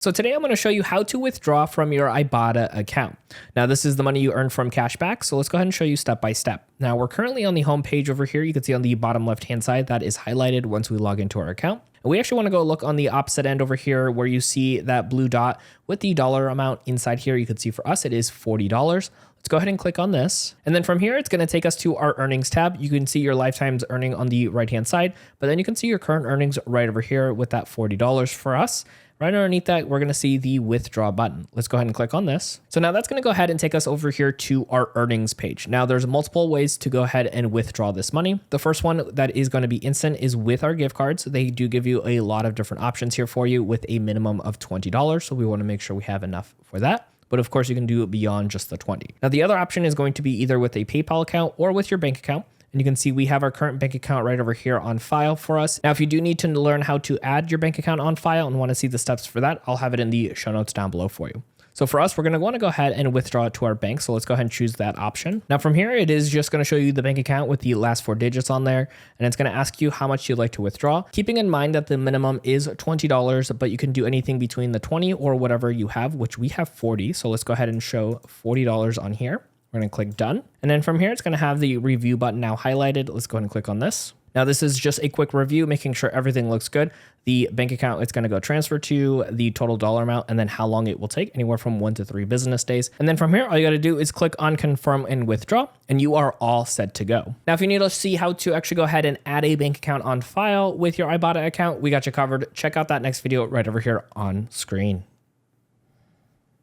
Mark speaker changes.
Speaker 1: So today I'm going to show you how to withdraw from your Ibotta account. Now this is the money you earn from cashback, so let's go ahead and show you step by step. Now we're currently on the home page over here. You can see on the bottom left hand side that is highlighted once we log into our account. And we actually want to go look on the opposite end over here where you see that blue dot with the dollar amount inside here. You can see for us it is $40. Let's go ahead and click on this. And then from here, it's going to take us to our earnings tab. You can see your lifetime's earning on the right-hand side, but then you can see your current earnings right over here with that $40 for us. Right underneath that, we're going to see the withdraw button. Let's go ahead and click on this. So now that's going to go ahead and take us over here to our earnings page. Now there's multiple ways to go ahead and withdraw this money. The first one that is going to be instant is with our gift cards. They do give you a lot of different options here for you with a minimum of $20. So we want to make sure we have enough for that. But of course you can do it beyond just the 20. Now the other option is going to be either with a PayPal account or with your bank account. And you can see we have our current bank account right over here on file for us. Now, if you do need to learn how to add your bank account on file and want to see the steps for that, I'll have it in the show notes down below for you. So for us, we're going to want to go ahead and withdraw it to our bank. So let's go ahead and choose that option. Now from here, it is just going to show you the bank account with the last 4 digits on there. And it's going to ask you how much you'd like to withdraw, keeping in mind that the minimum is $20, but you can do anything between the 20 or whatever you have, which we have 40. So let's go ahead and show $40 on here. We're going to click done. And then from here, it's going to have the review button now highlighted. Let's go ahead and click on this. Now, this is just a quick review, making sure everything looks good. The bank account, it's going to go transfer to the total dollar amount and then how long it will take, anywhere from 1 to 3 business days. And then from here, all you got to do is click on confirm and withdraw, and you are all set to go. Now, if you need to see how to actually go ahead and add a bank account on file with your Ibotta account, we got you covered. Check out that next video right over here on screen.